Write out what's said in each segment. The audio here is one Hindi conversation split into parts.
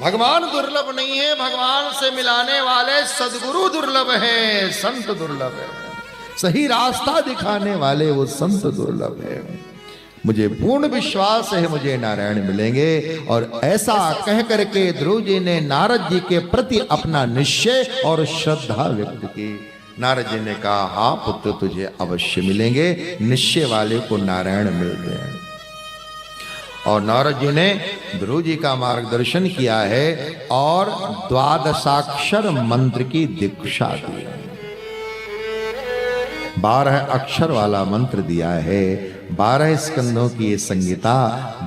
भगवान दुर्लभ नहीं है, भगवान से मिलाने वाले सद्गुरु दुर्लभ हैं, संत दुर्लभ है। सही रास्ता दिखाने वाले वो संत दुर्लभ है। मुझे पूर्ण विश्वास है मुझे नारायण मिलेंगे। और ऐसा कह करके ध्रुव जी ने नारद जी के प्रति अपना निश्चय और श्रद्धा व्यक्त की। नारद जी ने कहा, हाँ पुत्र तुझे अवश्य मिलेंगे, निश्चय वाले को नारायण मिलते हैं। और नारद जी ने ध्रुव जी का मार्गदर्शन किया है और द्वादशाक्षर मंत्र की दीक्षा दी है। 12 अक्षर वाला मंत्र दिया है। 12 स्कंधों की ये संगीता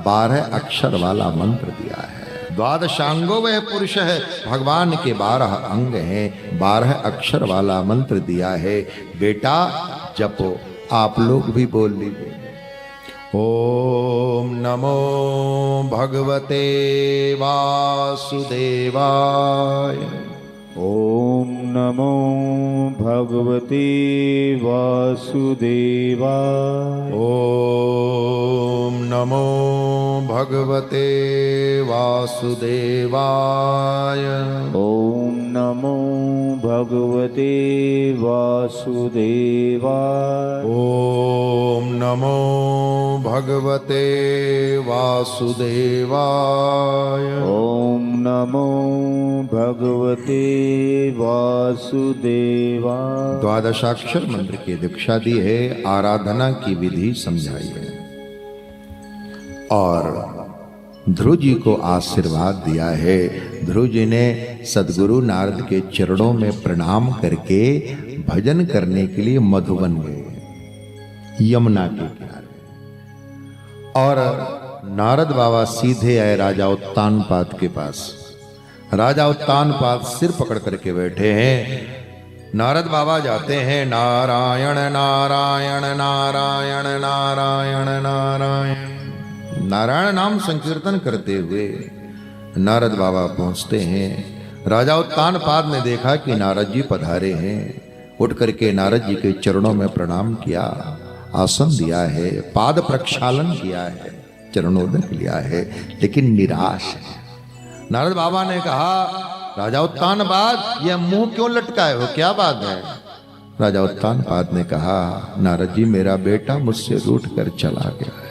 12 अक्षर वाला मंत्र दिया है। द्वादशांगो वह पुरुष है, भगवान के 12 अंग हैं। 12 अक्षर वाला मंत्र दिया है। बेटा जपो, आप लोग भी बोल लीजिए। ओम नमो भगवते वासुदेवाय। ओम नमो भगवते वासुदेवाय। ओम नमो भगवते वासुदेवाय। ओम नमो भगवते वासुदेवाय। ओम नमो भगवते वासुदेवाय। ओम नमो भगवते वासुदेवाय। द्वादशाक्षर मंत्र की दीक्षा दी है, आराधना की विधि समझाई है और ध्रुव जी को आशीर्वाद दिया है। ध्रुव जी ने सद्गुरु नारद के चरणों में प्रणाम करके भजन करने के लिए मधुबन गए, यमुना के किनारे। और नारद बाबा सीधे आए राजा उत्तानपाद के पास। राजा उत्तानपाद सिर पकड़ करके बैठे हैं। नारद बाबा जाते हैं, नारायण नारायण नारायण नारायण नारायण नारायण नाम संकीर्तन करते हुए नारद बाबा पहुंचते हैं। राजा उत्तानपाद ने देखा कि नारद जी पधारे हैं। उठ करके नारद जी के चरणों में प्रणाम किया, आसन दिया है, पाद प्रक्षालन किया है, चरणोदक लिया है, लेकिन निराश है। नारद बाबा ने कहा, राजा उत्तानपाद यह मुंह क्यों लटकाए हो, क्या बात है? राजा उत्तानपाद ने कहा, नारद जी मेरा बेटा मुझसे रूठ कर चला गया है।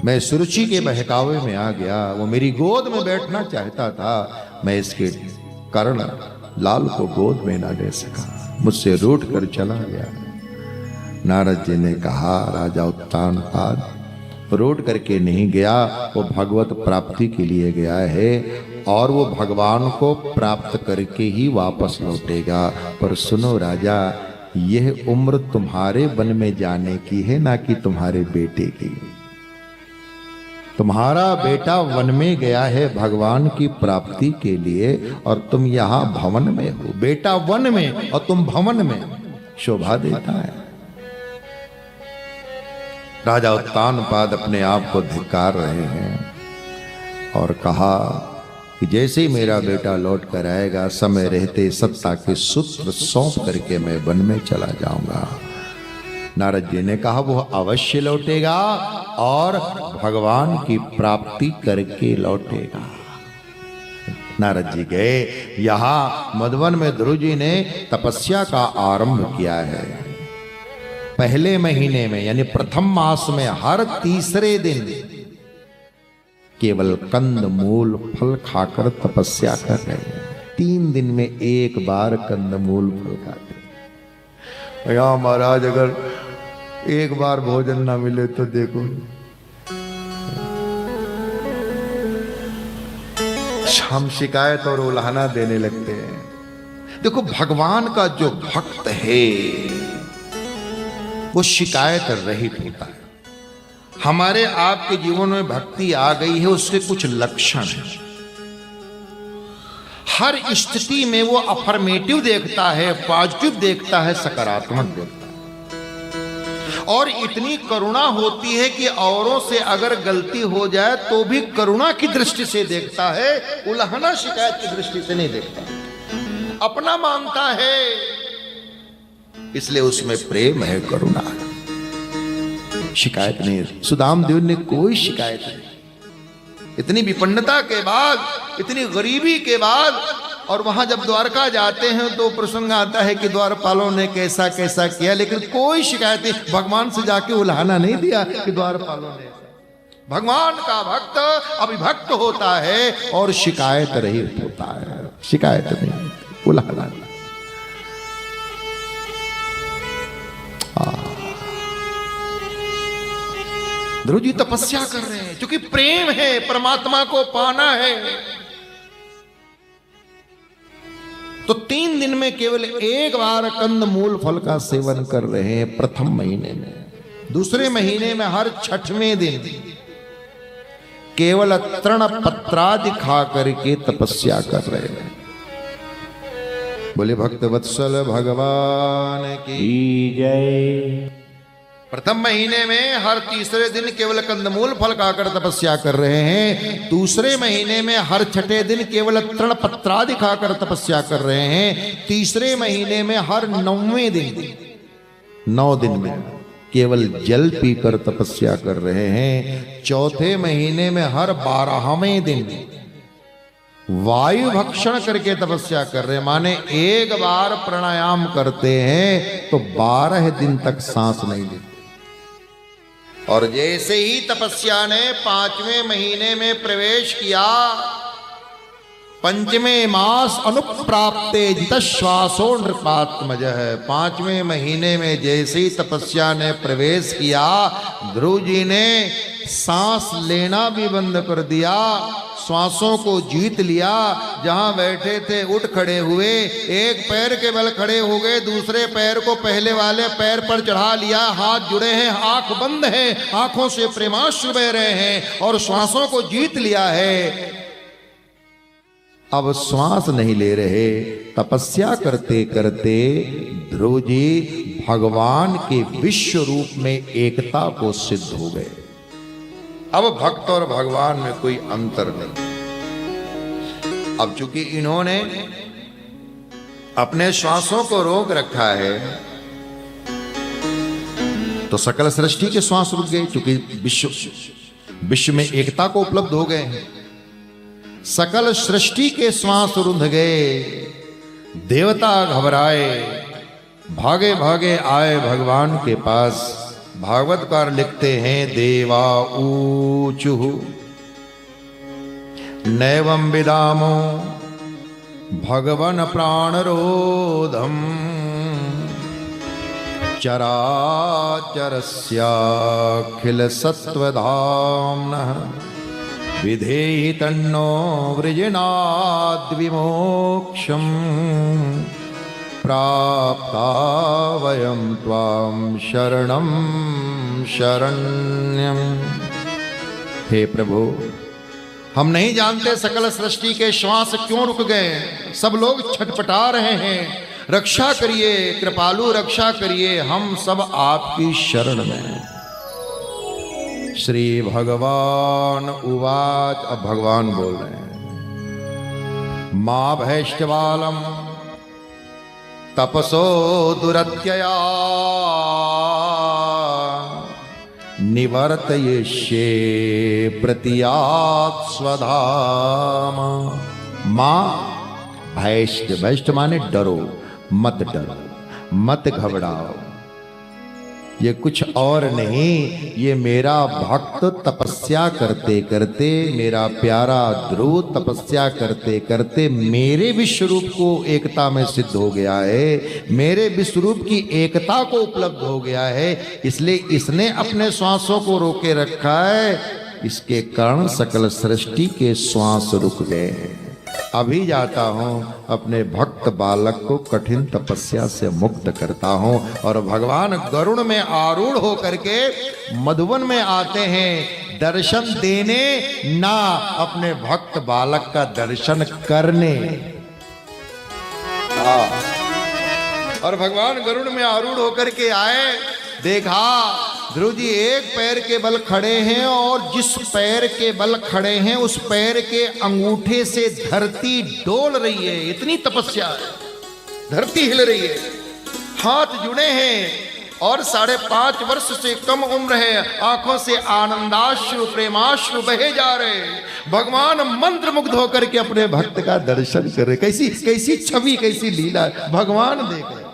मैं सुरुचि के बहकावे में आ गया, वो मेरी गोद में बैठना चाहता था, मैं इसके कारण लाल को गोद में ना ले सका, मुझसे रूठ कर चला गया। नारद जी ने कहा, राजा उत्तानपाद रूठ करके नहीं गया, वो भगवत प्राप्ति के लिए गया है और वो भगवान को प्राप्त करके ही वापस लौटेगा। पर सुनो राजा, यह उम्र तुम्हारे वन में जाने की है, ना कि तुम्हारे बेटे की। तुम्हारा बेटा वन में गया है भगवान की प्राप्ति के लिए और तुम यहाँ भवन में हो। बेटा वन में और तुम भवन में, शोभा देता है। राजा उत्तानपाद अपने आप को धिक्कार रहे हैं और कहा कि जैसे ही मेरा बेटा लौट कर आएगा, समय रहते सत्ता के सूत्र सौंप करके मैं वन में चला जाऊंगा। नारद जी ने कहा, वो अवश्य लौटेगा और भगवान की प्राप्ति करके लौटेगा। नारद जी गए। यहां मधुवन में ध्रुव जी ने तपस्या का आरंभ किया है। पहले महीने में यानी प्रथम मास में हर तीसरे दिन केवल कंद मूल फल खाकर तपस्या कर रहे हैं। 3 दिन में एक बार कंद मूल फल खाते। या महाराज अगर एक बार भोजन ना मिले तो देखो, हम शिकायत और उल्हाना देने लगते हैं। देखो भगवान का जो भक्त है वो शिकायत रहित होता है। हमारे आपके जीवन में भक्ति आ गई है, उसके कुछ लक्षण हैं। हर स्थिति में वो अफर्मेटिव देखता है, पॉजिटिव देखता है, सकारात्मक देखता है। और इतनी करुणा होती है कि औरों से अगर गलती हो जाए तो भी करुणा की दृष्टि से देखता है, उल्हाना शिकायत की दृष्टि से नहीं देखता। अपना मानता है, इसलिए उसमें प्रेम है, करुणा है, शिकायत नहीं। सुदामदेव ने कोई शिकायत नहीं। इतनी विपन्नता के बाद, इतनी गरीबी के बाद, और वहां जब द्वारका जाते हैं तो प्रसंग आता है कि द्वारपालों ने कैसा कैसा किया, लेकिन कोई शिकायत नहीं, भगवान से जाके उल्हाना नहीं दिया कि द्वारपालों ने। भगवान का भक्त अभिभक्त होता है और शिकायत रहित होता है, शिकायत नहीं, उल्हाना नहीं। ध्रुव जी तपस्या कर रहे हैं क्योंकि प्रेम है, परमात्मा को पाना है। तो 3 दिन में केवल एक बार कंद मूल फल का सेवन कर रहे हैं प्रथम महीने में। दूसरे महीने में हर 6वें दिन केवल तृण पत्रादि खा करके तपस्या कर रहे हैं। बोले भक्त वत्सल भगवान की जय। प्रथम महीने में हर तीसरे दिन केवल कंदमूल फल खाकर तपस्या कर रहे हैं। दूसरे महीने में हर 6ठे दिन केवल तृण पत्रादि खाकर तपस्या कर रहे हैं। तीसरे महीने में हर 9वें दिन, 9 दिन में केवल जल पीकर तपस्या कर रहे हैं। चौथे महीने में हर 12वें दिन वायु भक्षण करके तपस्या कर रहे हैं, माने एक बार प्राणायाम करते हैं तो 12 दिन तक सांस नहीं लेते। और जैसे ही तपस्या ने 5वें महीने में प्रवेश किया, 5वें मास अनुप्राप्ते जित श्वासो नृपात्मज है। 5वें महीने में जैसे ही तपस्या ने प्रवेश किया, ध्रुव जी ने सांस लेना भी बंद कर दिया, श्वासों को जीत लिया। जहां बैठे थे उठ खड़े हुए, एक पैर के बल खड़े हो गए, दूसरे पैर को पहले वाले पैर पर चढ़ा लिया, हाथ जुड़े हैं, आंख बंद है, आंखों से प्रेमाश्रु बह रहे हैं और श्वासों को जीत लिया है। अब श्वास नहीं ले रहे, तपस्या करते करते ध्रुव जी भगवान के विश्व रूप में एकता को सिद्ध हो गए। अब भक्त और भगवान में कोई अंतर नहीं। अब चूंकि इन्होंने अपने श्वासों को रोक रखा है तो सकल सृष्टि के श्वास रुक गए, क्योंकि विश्व में एकता को उपलब्ध हो गए हैं। सकल सृष्टि के श्वास रुंध गए, देवता घबराए, भागे भागे आए भगवान के पास। भागवतकार लिखते हैं, देवा ऊचुः नैवं विदामो भगवन प्राणरोधम चराचरस्याखिल सत्वधाम्नः विधेहि तन्नो वृजनाद्विमोक्षम् प्राप्ता वयं त्वां शरणं शरण्यं। हे प्रभु, हम नहीं जानते सकल सृष्टि के श्वास क्यों रुक गए, सब लोग छटपटा रहे हैं, रक्षा करिए कृपालु, रक्षा करिए, हम सब आपकी शरण में। श्री भगवान उवाच, अब भगवान बोल रहे हैं, मां भैष्टवालम तपसो दुरत्यया निवर्तयिष्ये प्रतियात् स्वधाम। मां भैष्ट, भैष्ट माने डरो, मत डरो, मत घबराओ, ये कुछ और नहीं, ये मेरा भक्त तपस्या करते करते, मेरा प्यारा ध्रुव तपस्या करते करते मेरे विश्वरूप को एकता में सिद्ध हो गया है, मेरे विश्वरूप की एकता को उपलब्ध हो गया है, इसलिए इसने अपने श्वासों को रोके रखा है। इसके कारण सकल सृष्टि के श्वास रुक गए हैं। अभी जाता हूं, अपने भक्त बालक को कठिन तपस्या से मुक्त करता हूं। और भगवान गरुड़ में आरूढ़ होकर के मधुवन में आते हैं, दर्शन देने ना अपने भक्त बालक का दर्शन करने। और भगवान गरुड़ में आरूढ़ होकर के आए, देखा ध्रुव जी एक पैर के बल खड़े हैं और जिस पैर के बल खड़े हैं उस पैर के अंगूठे से धरती डोल रही है, इतनी तपस्या है, धरती हिल रही है। हाथ जुड़े हैं, और 5.5 वर्ष से कम उम्र है, आंखों से आनंदाश्रु प्रेमाश्रु बहे जा रहे। भगवान मंत्र मुग्ध होकर के अपने भक्त का दर्शन कर रहे। कैसी कैसी छवि, कैसी लीला भगवान देख रहे।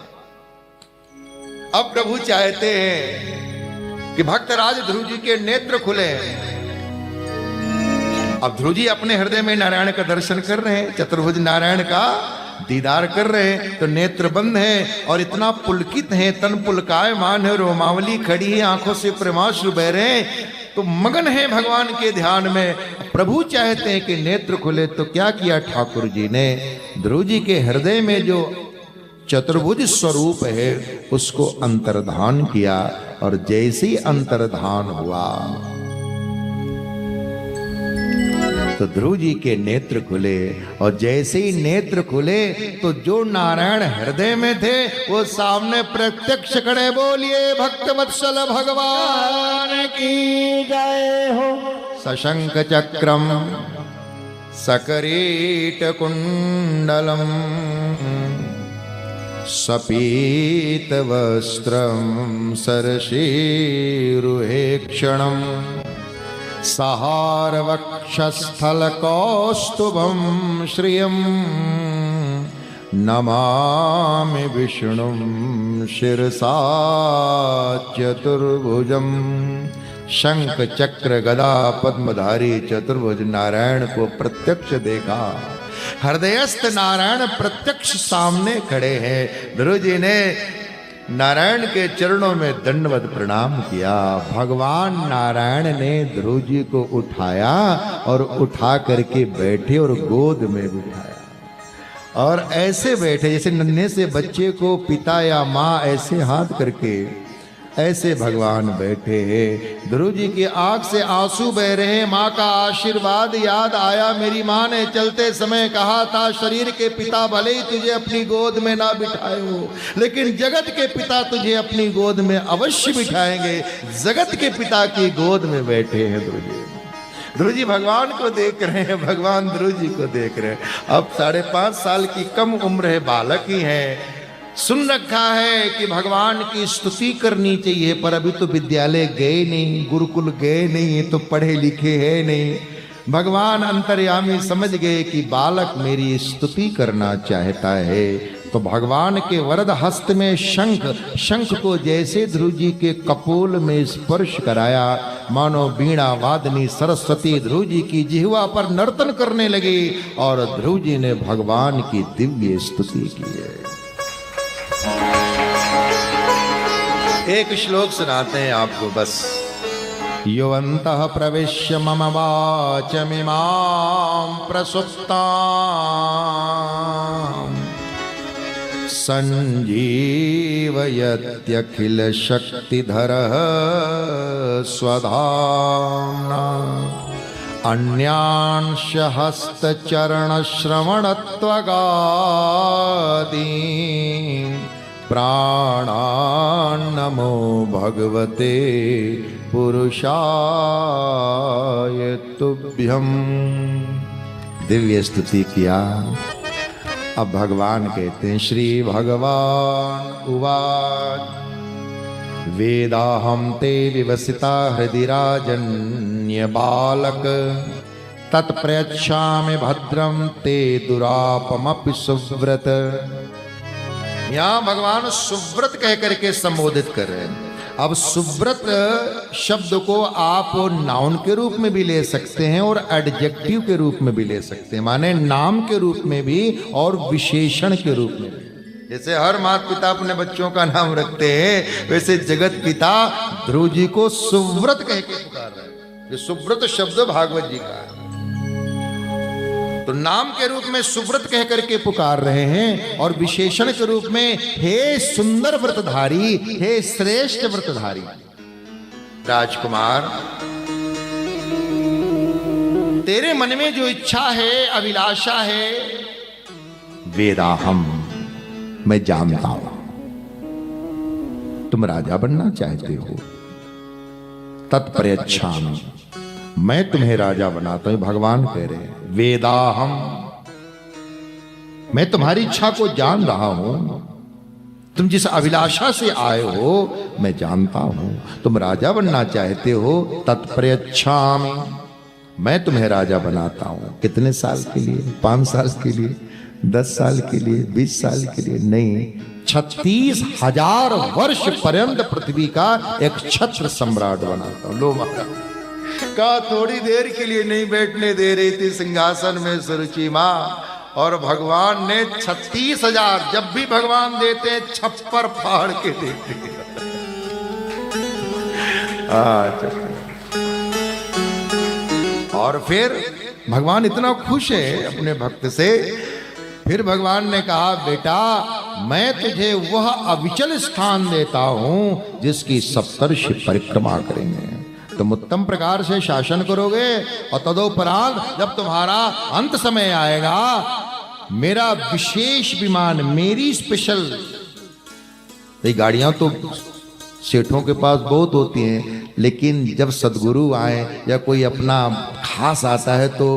अब प्रभु चाहते हैं कि भक्तराज ध्रुव जी के नेत्र खुले। अब ध्रुव जी अपने हृदय में नारायण का दर्शन कर रहे हैं, चतुर्भुज नारायण का दीदार कर रहे हैं, तो नेत्र बंद है और इतना पुलकित है, तन पुलकायमान है, रोमावली खड़ी है, आंखों से प्रेमाश्रु बह रहे हैं, तो मगन है भगवान के ध्यान में। प्रभु चाहते हैं कि नेत्र खुले, तो क्या किया ठाकुर जी ने, ध्रुव जी के हृदय में जो चतुर्भुज स्वरूप है उसको अंतर्धान किया। और जैसे ही अंतर्धान हुआ तो ध्रुव जी के नेत्र खुले, और जैसे ही नेत्र खुले तो जो नारायण हृदय में थे वो सामने प्रत्यक्ष खड़े। बोलिए भक्त वत्सल भगवान की जय हो। सशंख चक्रम सकरीट कुंडलम सपीत वस्त्रम सरशीरुहेक्षणम सहार वक्षस्थल कौस्तुभम श्रियम नमामि विष्णुम शिरसा चतुर्भुजम। शंख चक्र गदा पद्मधारी चतुर्भुज नारायण को प्रत्यक्ष देखा। हृदयस्थ नारायण प्रत्यक्ष सामने खड़े हैं। ध्रुव जी ने नारायण के चरणों में दंडवत प्रणाम किया। भगवान नारायण ने ध्रुव जी को उठाया और उठा करके बैठे और गोद में बिठाया, और ऐसे बैठे जैसे नन्हे से बच्चे को पिता या माँ ऐसे हाथ करके ऐसे भगवान बैठे हैं। ध्रुव जी की आंख से आंसू बह रहे हैं। माँ का आशीर्वाद याद आया। मेरी माँ ने चलते समय कहा था, शरीर के पिता भले ही तुझे अपनी गोद में ना बिठाए हो, लेकिन जगत के पिता तुझे अपनी गोद में अवश्य बिठाएंगे। जगत के पिता की गोद में बैठे हैं ध्रुव जी। ध्रुव जी भगवान को देख रहे हैं, भगवान ध्रुव जी को देख रहे हैं। अब 5.5 साल की कम उम्र है, बालक ही है। सुन रखा है कि भगवान की स्तुति करनी चाहिए, पर अभी तो विद्यालय गए नहीं, गुरुकुल गए नहीं, तो पढ़े लिखे है नहीं। भगवान अंतर्यामी समझ गए कि बालक मेरी स्तुति करना चाहता है, तो भगवान के वरद हस्त में शंख को जैसे ध्रुव जी के कपोल में स्पर्श कराया, मानो बीणा वादनी सरस्वती ध्रुव जी की जिह्वा पर नर्तन करने लगी, और ध्रुव जी ने भगवान की दिव्य स्तुति की है। एक श्लोक सुनाते हैं आपको बस। योऽन्तः प्रविश्य मम वाचमिमां प्रसुप्तां संजीवयत्यखिल शक्तिधरः स्वधाम्ना अन्यांश हस्तचरणश्रवणत्वगादीन् प्राणान्नमो भगवते पुरुषाय तुभ्यम। दिव्य स्तुति किया। अब भगवान कहते हैं, श्री भगवान उवाच वेदाहं ते विवसिता हृदि राजन्य बालक तत्प्रयच्छामि भद्रं ते दुरापमपि सुव्रत। यहाँ भगवान सुव्रत कह करके संबोधित कर रहे हैं। अब सुव्रत शब्द को आप नाउन के रूप में भी ले सकते हैं और एडजेक्टिव के रूप में भी ले सकते हैं, माने नाम के रूप में भी और विशेषण के रूप में भी। जैसे हर माता पिता अपने बच्चों का नाम रखते हैं, वैसे जगत पिता ध्रुव जी को सुव्रत कह के पुकार रहे हैं। ये सुव्रत शब्द भागवत जी का है, तो नाम के रूप में सुव्रत कह करके पुकार रहे हैं, और विशेषण के रूप में हे सुंदर व्रतधारी, हे श्रेष्ठ व्रतधारी। राजकुमार, तेरे मन में जो इच्छा है, अभिलाषा है, वेदाहम, मैं जानता हूं। तुम राजा बनना चाहते हो, तत्प्रयच्छामि, मैं तुम्हें राजा बनाता हूं। भगवान कह रहे हैं वेदाहम, मैं तुम्हारी इच्छा को जान रहा हूं। तुम जिस अभिलाषा से आए हो मैं जानता हूं। तुम राजा बनना चाहते हो, तत्प्रयच्छामि, मैं तुम्हें राजा बनाता हूं। कितने साल के लिए? 5 साल के लिए, 10 साल के लिए, 20 साल के लिए? नहीं, 36,000 वर्ष पर्यंत पृथ्वी का एक छत्र सम्राट बनाता हूं। लो महाराज, कहा थोड़ी देर के लिए नहीं बैठने दे रही थी सिंहासन में सुरुचि मां, और भगवान ने 36,000, जब भी भगवान देते छप्पर फाड़ के देते। और फिर भगवान इतना खुश है अपने भक्त से, फिर भगवान ने कहा बेटा मैं तुझे वह अविचल स्थान देता हूं जिसकी सप्तर्षि परिक्रमा करेंगे। तुम उत्तम प्रकार से शासन करोगे और तदोपरांत जब तुम्हारा अंत समय आएगा, मेरा विशेष विमान, मेरी स्पेशल, ये गाड़ियां तो सेठों के पास बहुत होती हैं, लेकिन जब सदगुरु आए या कोई अपना खास आता है तो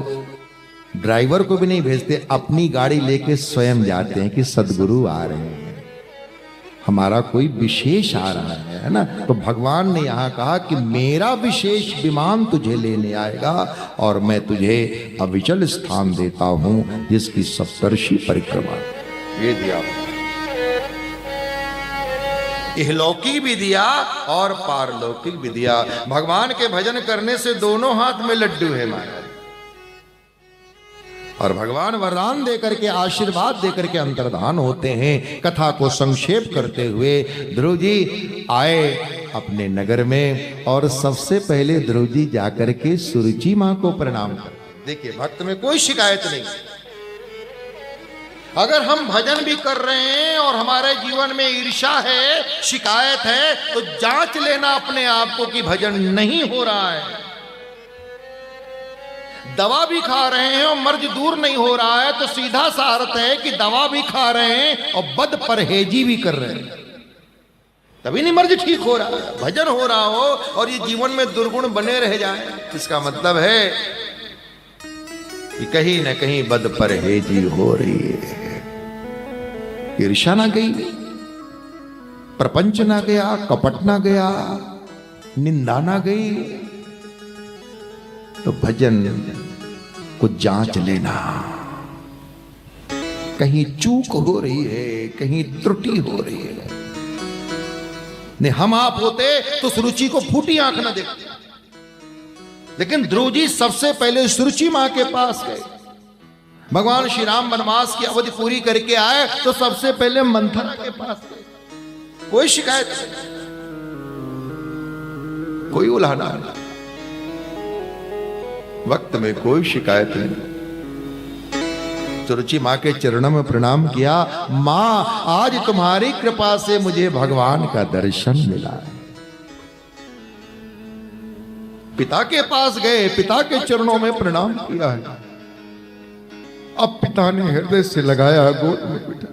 ड्राइवर को भी नहीं भेजते, अपनी गाड़ी लेके स्वयं जाते हैं कि सदगुरु आ रहे हैं, हमारा कोई विशेष आ रहा है ना। तो भगवान ने यहां कहा कि मेरा विशेष विमान तुझे लेने आएगा और मैं तुझे अविचल स्थान देता हूं जिसकी सप्तर्षि परिक्रमा। ये दिया, इहलौकिक भी दिया और पारलौकिक भी दिया। भगवान के भजन करने से दोनों हाथ में लड्डू है महाराज। और भगवान वरदान देकर के, आशीर्वाद देकर के अंतर्धान होते हैं। कथा को संक्षेप करते हुए ध्रुव जी आए अपने नगर में और सबसे पहले ध्रुव जी जाकर के सुरुचि मां को प्रणाम कर। देखिए भक्त में कोई शिकायत नहीं। अगर हम भजन भी कर रहे हैं और हमारे जीवन में ईर्ष्या है, शिकायत है, तो जांच लेना अपने आप को कि भजन नहीं हो रहा है। दवा भी खा रहे हैं और मर्ज दूर नहीं हो रहा है, तो सीधा सा अर्थ है कि दवा भी खा रहे हैं और बद परहेजी भी कर रहे हैं, तभी नहीं मर्ज ठीक हो रहा है। भजन हो रहा हो और ये जीवन में दुर्गुण बने रह जाए, इसका मतलब है कि कहीं ना कहीं बद परहेजी हो रही है। ईर्ष्या ना गई, प्रपंच ना गया, कपट ना गया, निंदा ना गई, तो भजन को जांच लेना, कहीं चूक हो रही है, कहीं त्रुटि हो रही है। नहीं हम आप होते तो सुरुचि को फूटी आंख ना देखते, लेकिन ध्रुव जी सबसे पहले सुरुचि मां के पास गए। भगवान श्री राम वनवास की अवधि पूरी करके आए तो सबसे पहले मंथरा के पास गए। कोई शिकायत नहीं, कोई उल्हाना नहीं, वक्त में कोई शिकायत नहीं। सुरुचि मां के चरणों में प्रणाम किया, मां आज तुम्हारी कृपा से मुझे भगवान का दर्शन मिला है। पिता के पास गए, पिता के चरणों में प्रणाम किया है। अब पिता ने हृदय से लगाया, गोद में बिठा,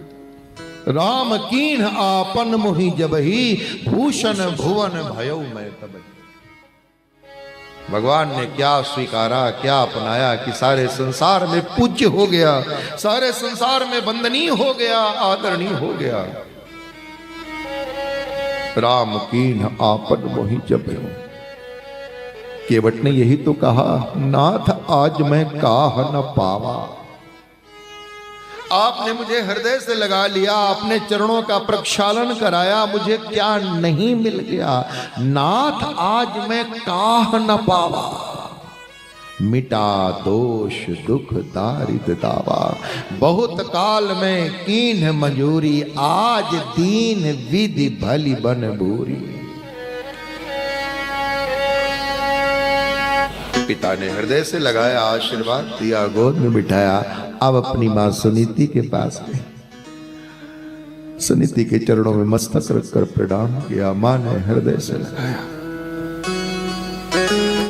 राम कीन्ह आपन मोहि जबहि, भूषण भुवन भयो मैं तब। भगवान ने क्या स्वीकारा, क्या अपनाया कि सारे संसार में पूज्य हो गया, सारे संसार में वंदनीय हो गया, आदरणीय हो गया। राम कीन्ह आपन मोहि जबहि, केवट ने यही तो कहा, नाथ आज मैं काह न पावा। आपने मुझे हृदय से लगा लिया, अपने चरणों का प्रक्षालन कराया, मुझे क्या नहीं मिल गया। नाथ आज मैं काह न पावा, मिटा दोष दुख दारिद्र दावा। बहुत काल में कीन्ह मंजूरी, आज दीन विधि भली बन बूरी। पिता ने हृदय से लगाया, आशीर्वाद दिया, गोद में बिठाया। अब अपनी मां सुनीति के पास गए, सुनीति के चरणों में मस्तक रखकर प्रणाम किया। मां ने हृदय से लगाया।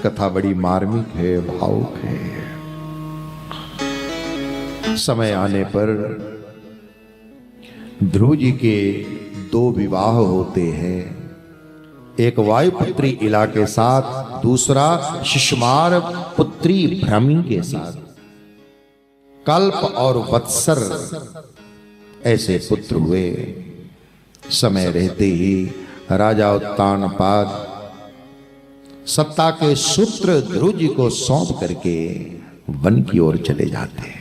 कथा बड़ी मार्मिक है, भावुक है। समय आने पर ध्रुव जी के 2 विवाह होते हैं, एक वायुपुत्री इला के साथ, दूसरा शिशुमार पुत्री भ्रमी के साथ। कल्प और वत्सर ऐसे पुत्र हुए। समय रहते ही राजा उत्तानपाद सत्ता के सूत्र ध्रुव जी को सौंप करके वन की ओर चले जाते हैं।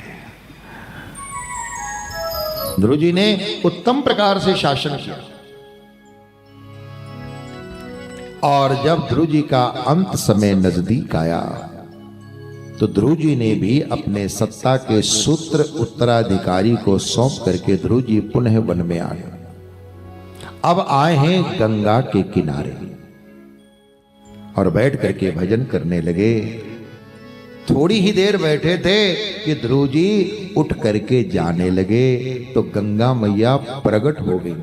ध्रुव जी ने उत्तम प्रकार से शासन किया और जब ध्रुव जी का अंत समय नजदीक आया तो ध्रुव जी ने भी अपने सत्ता के सूत्र उत्तराधिकारी को सौंप करके ध्रुव जी पुनः वन में आए। अब आए हैं गंगा के किनारे और बैठ करके भजन करने लगे। थोड़ी ही देर बैठे थे कि ध्रुव जी उठ करके जाने लगे तो गंगा मैया प्रकट हो गई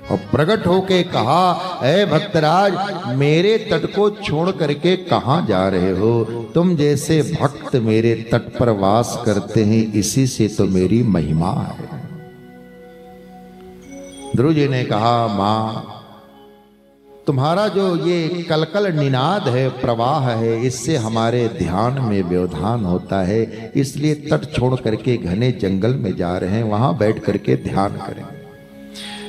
और प्रकट होके कहा, ऐ भक्तराज, मेरे तट को छोड़ करके कहां जा रहे हो? तुम जैसे भक्त मेरे तट पर वास करते हैं, इसी से तो मेरी महिमा है। ध्रुव जी ने कहा, मां, तुम्हारा जो ये कलकल निनाद है, प्रवाह है, इससे हमारे ध्यान में व्यवधान होता है, इसलिए तट छोड़ करके घने जंगल में जा रहे हैं, वहां बैठ करके ध्यान करें।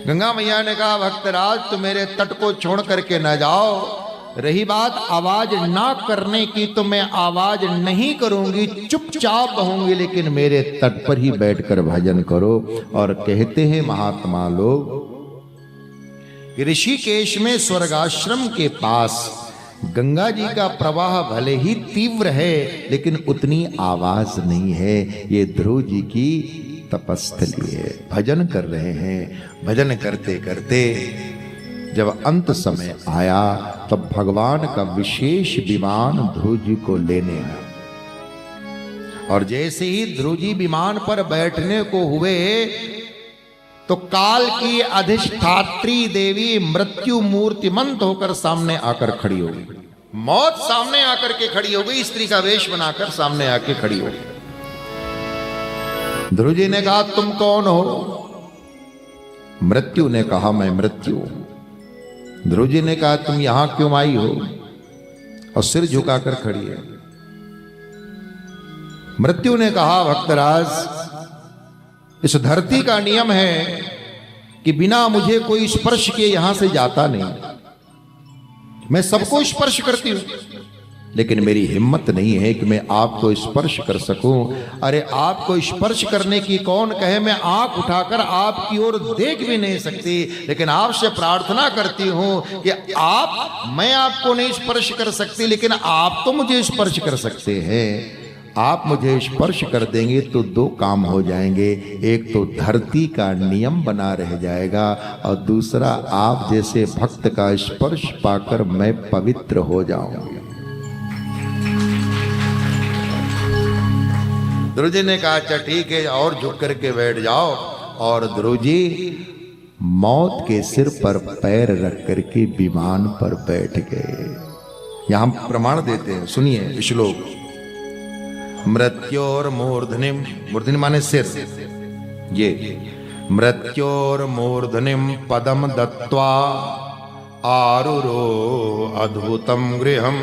गंगा मैया ने कहा, भक्तराज, तुम मेरे तट को छोड़ करके न जाओ। रही बात आवाज ना करने की, तो मैं आवाज नहीं करूंगी, चुपचाप रहूंगी, लेकिन मेरे तट पर ही बैठकर भजन करो। और कहते हैं महात्मा लोग, ऋषिकेश में स्वर्गाश्रम के पास गंगा जी का प्रवाह भले ही तीव्र है, लेकिन उतनी आवाज नहीं है। ये ध्रुव जी की तपस्थली है, भजन कर रहे हैं। भजन करते करते जब अंत समय आया तब भगवान का विशेष विमान ध्रुव जी को लेने आया। और जैसे ही ध्रुव जी विमान पर बैठने को हुए तो काल की अधिष्ठात्री देवी मृत्यु मूर्तिमंत होकर सामने आकर खड़ी हो गई। मौत सामने आकर के खड़ी हो गई, स्त्री का वेश बनाकर सामने आके खड़ी हो गई। ध्रुव जी ने कहा, तुम कौन हो? मृत्यु ने कहा, मैं मृत्यु। ध्रुव जी ने कहा, तुम यहां क्यों आई हो? और सिर झुकाकर खड़ी है। मृत्यु ने कहा, भक्तराज, इस धरती का नियम है कि बिना मुझे कोई स्पर्श किए यहां से जाता नहीं। मैं सबको स्पर्श करती हूं, लेकिन मेरी हिम्मत नहीं है कि मैं आपको स्पर्श कर सकूं। अरे आपको स्पर्श करने की कौन कहे? मैं आंख उठाकर आपकी ओर देख भी नहीं सकती, लेकिन आपसे प्रार्थना करती हूं कि मैं आपको नहीं स्पर्श कर सकती, लेकिन आप तो मुझे स्पर्श कर सकते हैं। आप मुझे स्पर्श कर देंगे तो दो काम हो जाएंगे, एक तो धरती का नियम बना रह जाएगा और दूसरा आप जैसे भक्त का स्पर्श पाकर मैं पवित्र हो जाऊंगा। ध्रुव जी ने कहा, अच्छा ठीक है, और झुक करके बैठ जाओ। और ध्रुव जी मौत के सिर पर पैर रख करके विमान पर बैठ गए। यहां प्रमाण देते हैं, सुनिए श्लोक। मृत्योर मूर्धनिम, मूर्धनि माने सिर, ये मृत्योर मूर्धनिम पदम दत्वा आरुरो अद्भुतम गृहम।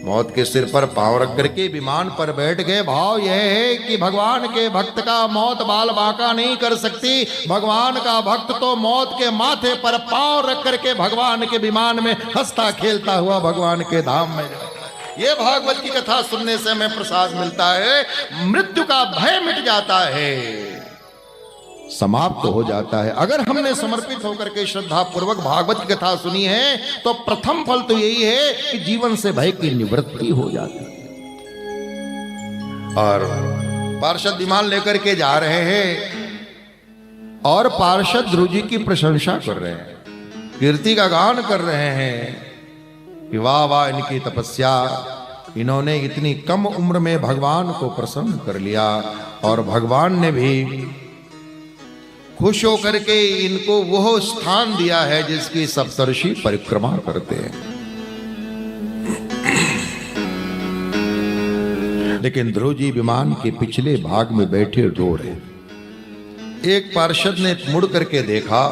मौत के सिर पर पांव रख करके विमान पर बैठ गए। भाव यह है कि भगवान के भक्त का मौत बाल बांका नहीं कर सकती। भगवान का भक्त तो मौत के माथे पर पांव रख करके भगवान के विमान में हंसता खेलता हुआ भगवान के धाम में जाए। ये भागवत की कथा सुनने से हमें प्रसाद मिलता है, मृत्यु का भय मिट जाता है, समाप्त हो जाता है। अगर हमने समर्पित होकर के श्रद्धा पूर्वक भागवत की कथा सुनी है तो प्रथम फल तो यही है कि जीवन से भय की निवृत्ति हो जाती है। और पार्षद विमान लेकर के जा रहे हैं और पार्षद ध्रुव जी की प्रशंसा कर रहे हैं, कीर्ति का गान कर रहे हैं कि वाह वाह इनकी तपस्या, इन्होंने इतनी कम उम्र में भगवान को प्रसन्न कर लिया और भगवान ने भी खुश होकर के इनको वो स्थान दिया है जिसकी सप्तर्षि परिक्रमा करते हैं। लेकिन ध्रुव जी विमान के पिछले भाग में बैठे रो रहे। एक पार्षद ने मुड़ करके देखा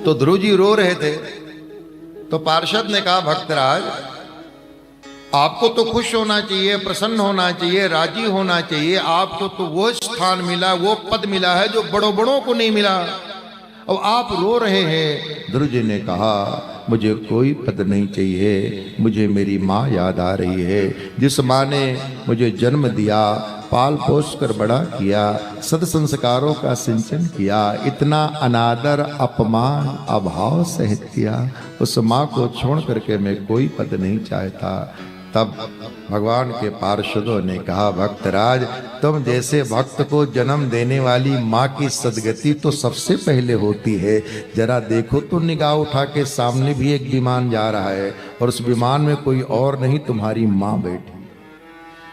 तो ध्रुव जी रो रहे थे। तो पार्षद ने कहा, भक्तराज, आपको तो खुश होना चाहिए, प्रसन्न होना चाहिए, राजी होना चाहिए। आपको तो वो स्थान मिला, वो पद मिला है जो बड़ों बड़ों को नहीं मिला, और आप रो रहे हैं। ध्रुव जी ने कहा मुझे कोई पद नहीं चाहिए, मुझे मेरी माँ याद आ रही है, जिस माँ ने मुझे जन्म दिया, पाल पोस कर बड़ा किया, सद संस्कारों का सिंचन किया, इतना अनादर अपमान अभाव सहित किया, उस माँ को छोड़ करके मैं कोई पद नहीं चाहता। तब भगवान के पार्षदों ने कहा भक्तराज, तुम जैसे भक्त को जन्म देने वाली माँ की सदगति तो सबसे पहले होती है। जरा देखो तो निगाह उठा के सामने भी एक विमान जा रहा है, और उस विमान में कोई और नहीं, तुम्हारी माँ बैठी।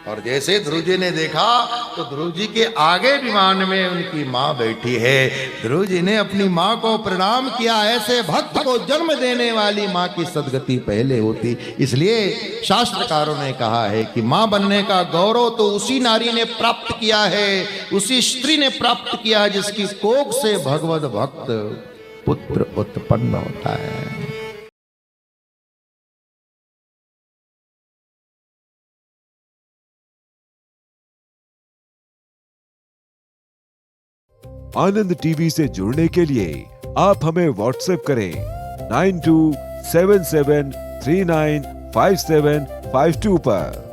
और जैसे ध्रुव जी ने देखा तो ध्रुव जी के आगे विमान में उनकी माँ बैठी है। ध्रुव जी ने अपनी माँ को प्रणाम किया। ऐसे भक्त को जन्म देने वाली माँ की सदगति पहले होती। इसलिए शास्त्रकारों ने कहा है कि माँ बनने का गौरव तो उसी नारी ने प्राप्त किया है, उसी स्त्री ने प्राप्त किया है जिसकी कोख से भगवत भक्त पुत्र उत्पन्न होता है। आनंद टीवी से जुड़ने के लिए आप हमें व्हाट्सएप करें 9277395752 पर।